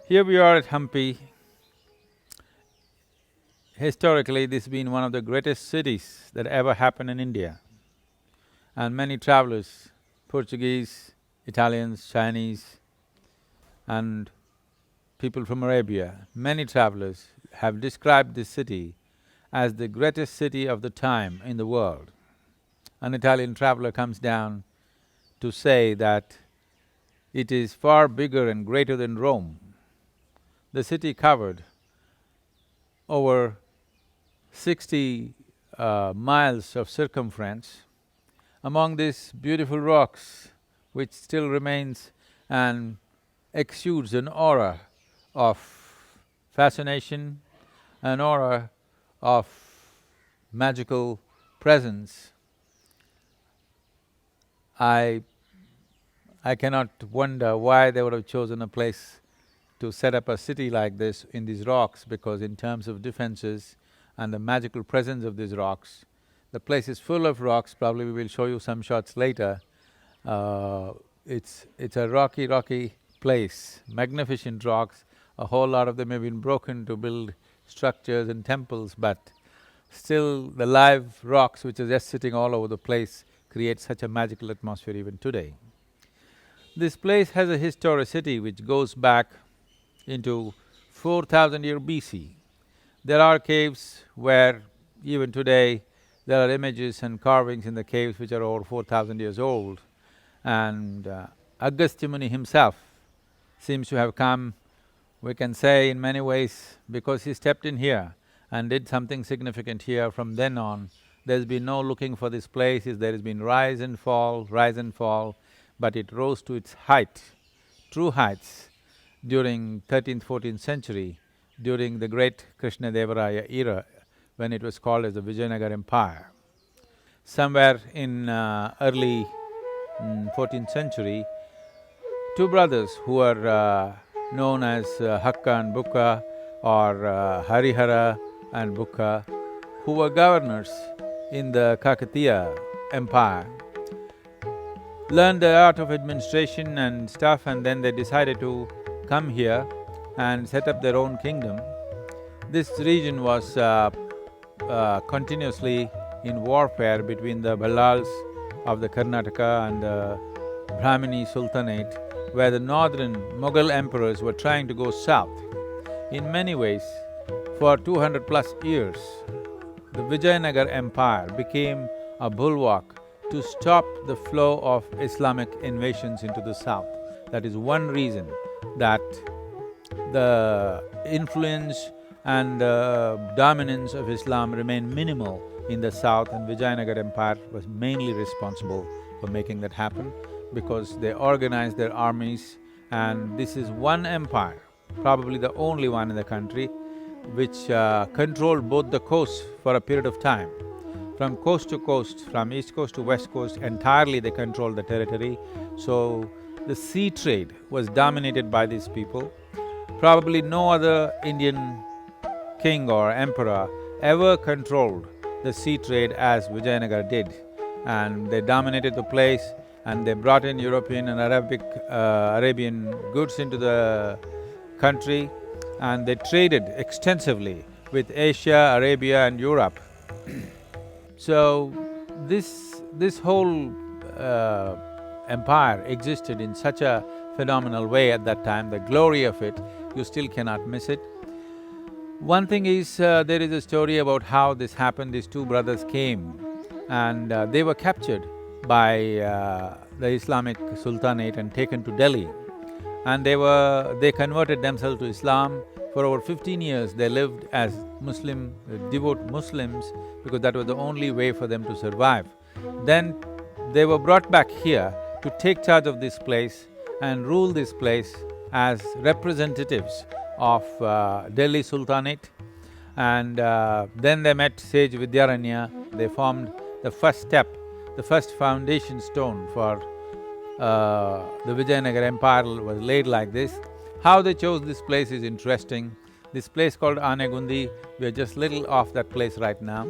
Here we are at Hampi. Historically, this has been one of the greatest cities that ever happened in India. And many travelers, Portuguese, Italians, Chinese, and people from Arabia, many travelers have described this city as the greatest city of the time in the world. An Italian traveler comes down to say that it is far bigger and greater than Rome. The city covered over 60 miles of circumference. Among these beautiful rocks, which still remains and exudes an aura of fascination, an aura of magical presence, I cannot wonder why they would have chosen a place to set up a city like this in these rocks, because in terms of defenses and the magical presence of these rocks, the place is full of rocks. Probably we will show you some shots later. It's a rocky place, magnificent rocks. A whole lot of them have been broken to build structures and temples, but still the live rocks which are just sitting all over the place create such a magical atmosphere even today. This place has a historicity which goes back into 4,000 year BC. There are caves where even today there are images and carvings in the caves which are over 4,000 years old. And Agastya Muni himself seems to have come, we can say in many ways, because he stepped in here and did something significant here. From then on, there's been no looking for this place. There has been rise and fall, but it rose to its height, true heights, during 13th, 14th century, during the great Krishna-Devaraya era, when it was called as the Vijayanagar Empire. Somewhere in early 14th century, two brothers who were known as Hakka and Bukka, or Harihara and Bukka, who were governors in the Kakatiya Empire, learned the art of administration and stuff, and then they decided to come here and set up their own kingdom. This region was continuously in warfare between the Ballals of the Karnataka and the Brahmini Sultanate, where the northern Mughal emperors were trying to go south. In many ways, for 200 plus years, the Vijayanagar Empire became a bulwark to stop the flow of Islamic invasions into the south. That is one reason that the influence and dominance of Islam remained minimal in the south, and Vijayanagar Empire was mainly responsible for making that happen, because they organized their armies, and this is one empire, probably the only one in the country, which controlled both the coasts for a period of time. From coast to coast, from east coast to west coast, entirely they controlled the territory. So, the sea trade was dominated by these people. Probably no other Indian king or emperor ever controlled the sea trade as Vijayanagar did. And they dominated the place, and they brought in European and Arabian goods into the country, and they traded extensively with Asia, Arabia and Europe. So, this whole empire existed in such a phenomenal way at that time, the glory of it, you still cannot miss it. One thing is, there is a story about how this happened. These two brothers came and they were captured by the Islamic Sultanate and taken to Delhi. And they converted themselves to Islam. For over 15 years, they lived as Muslim, devout Muslims, because that was the only way for them to survive. Then they were brought back here to take charge of this place and rule this place as representatives of Delhi Sultanate. And then they met sage Vidyaranya. They formed the first step, the first foundation stone for the Vijayanagar Empire was laid like this. How they chose this place is interesting. This place called Anegundi, we are just little off that place right now.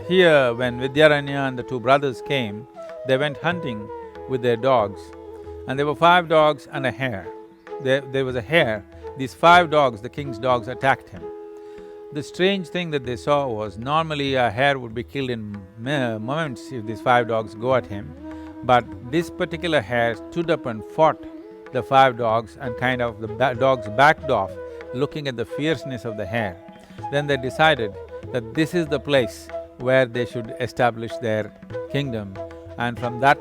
Here, when Vidyaranya and the two brothers came, they went hunting with their dogs, and there were 5 dogs and a hare. There was a hare. These 5 dogs, the king's dogs, attacked him. The strange thing that they saw was, normally a hare would be killed in moments if these 5 dogs go at him, but this particular hare stood up and fought the 5 dogs, and kind of the dogs backed off, looking at the fierceness of the hare. Then they decided that this is the place where they should establish their kingdom, and from that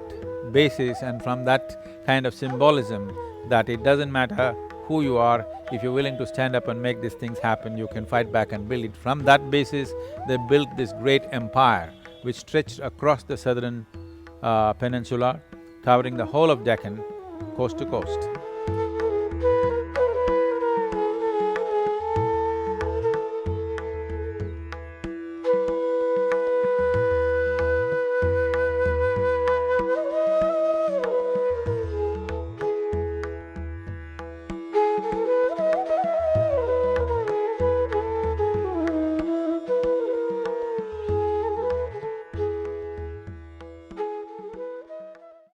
basis and from that kind of symbolism, that it doesn't matter who you are, if you're willing to stand up and make these things happen, you can fight back and build it. From that basis, they built this great empire which stretched across the southern peninsula, covering the whole of Deccan, coast to coast.